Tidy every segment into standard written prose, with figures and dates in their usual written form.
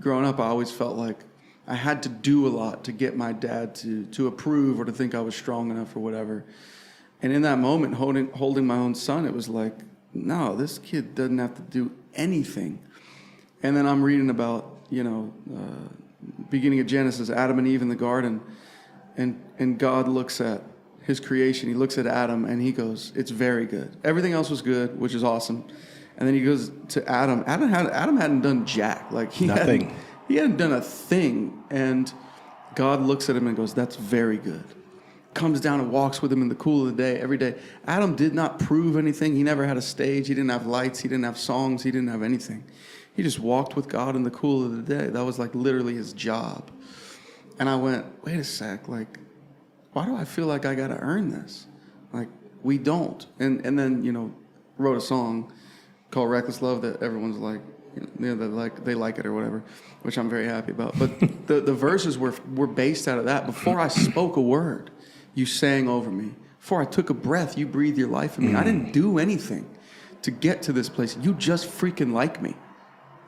Growing up, I always felt like I had to do a lot to get my dad to approve or to think I was strong enough or whatever. And in that moment, holding my own son, it was like, no, this kid doesn't have to do anything. And then I'm reading about, beginning of Genesis, Adam and Eve in the garden, and God looks at his creation. He looks at Adam and he goes, it's very good. Everything else was good, which is awesome. And then he goes to Adam. Adam hadn't done jack. Like he hadn't done a thing. And God looks at him and goes, that's very good. Comes down and walks with him in the cool of the day every day. Adam did not prove anything. He never had a stage. He didn't have lights. He didn't have songs. He didn't have anything. He just walked with God in the cool of the day. That was like literally his job. And I went, wait a sec, like, why do I feel like I got to earn this? Like, we don't. And then, wrote a song called Reckless Love that everyone's like, they like it or whatever, which I'm very happy about. But the verses were based out of that. Before I spoke a word, you sang over me. Before I took a breath, you breathed your life in me. I didn't do anything to get to this place. You just freaking like me.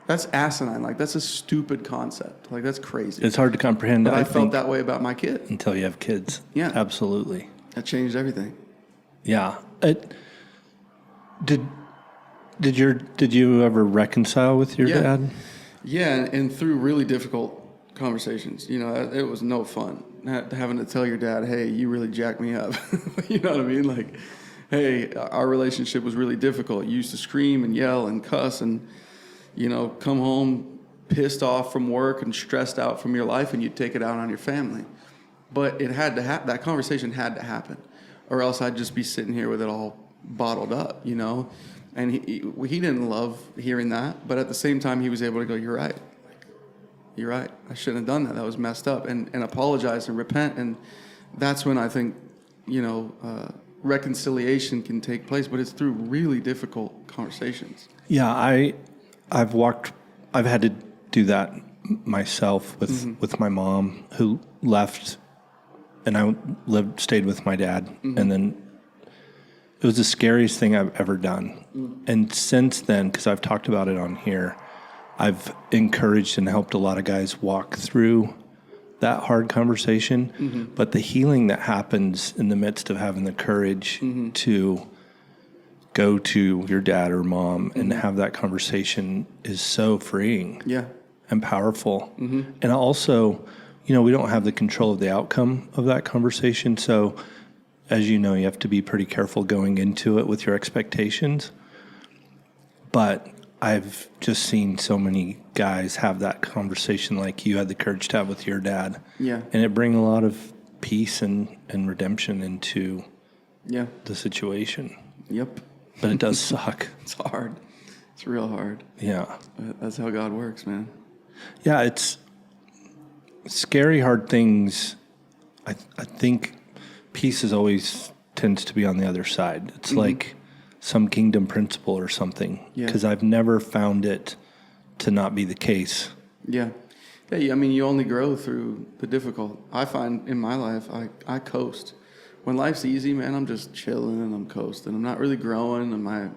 That's asinine. Like, that's a stupid concept. Like, that's crazy. It's hard to comprehend. But I felt that way about my kid. Until you have kids. Yeah. Absolutely. That changed everything. Yeah. Did you ever reconcile with your dad? Yeah, and through really difficult conversations. It was no fun having to tell your dad, hey, you really jacked me up. You know what I mean? Like, hey, our relationship was really difficult. You used to scream and yell and cuss and, come home pissed off from work and stressed out from your life, and you'd take it out on your family. But it had to that conversation had to happen, or else I'd just be sitting here with it all bottled up, And he didn't love hearing that, but at the same time, he was able to go, you're right. You're right. I shouldn't have done that. That was messed up. And apologize and repent. And that's when I think, reconciliation can take place, but it's through really difficult conversations. Yeah, I've had to do that myself with my mom, who left, and I stayed with my dad. And then it was the scariest thing I've ever done. And since then, because I've talked about it on here, I've encouraged and helped a lot of guys walk through that hard conversation. But the healing that happens in the midst of having the courage to go to your dad or mom and have that conversation is so freeing and powerful. And also, we don't have the control of the outcome of that conversation. So as you know, you have to be pretty careful going into it with your expectations. But I've just seen so many guys have that conversation like you had the courage to have with your dad. Yeah. And it brings a lot of peace and redemption into the situation. Yep. But it does suck. It's hard. It's real hard. Yeah. But that's how God works, man. Yeah, it's scary, hard things. I think peace always tends to be on the other side. It's like some kingdom principle or something. Because I've never found it to not be the case. Yeah. Yeah, I mean, you only grow through the difficult. I find in my life, I coast. When life's easy, man, I'm just chilling and I'm coasting. I'm not really growing, and my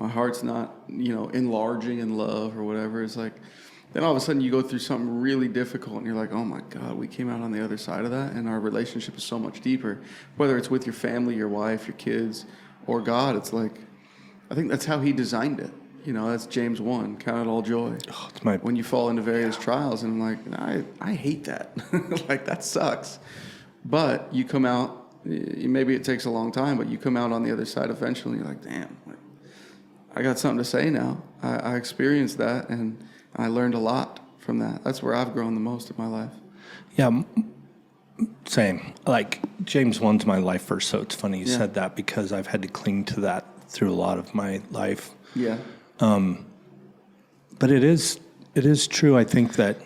heart's not, enlarging in love or whatever. It's like, then all of a sudden you go through something really difficult and you're like, oh my God, we came out on the other side of that, and our relationship is so much deeper. Whether it's with your family, your wife, your kids, or God, it's like, I think that's how he designed it. That's James 1, count it all joy. Oh, when you fall into various trials. And I'm like, I hate that. Like, that sucks. But you come out, maybe it takes a long time, but you come out on the other side eventually. You're like, damn, I got something to say now. I experienced that, and I learned a lot from that. That's where I've grown the most in my life. Yeah, same. Like, James 1's my life verse, so it's funny you said that, because I've had to cling to that through a lot of my life. Yeah. But it is true, I think, that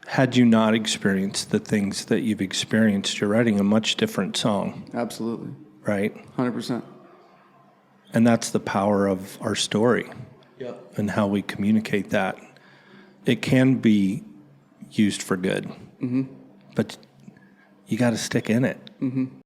had you not experienced the things that you've experienced, you're writing a much different song. Absolutely. Right? 100%. And that's the power of our story. Yep. And how we communicate that. It can be used for good. But you got to stick in it.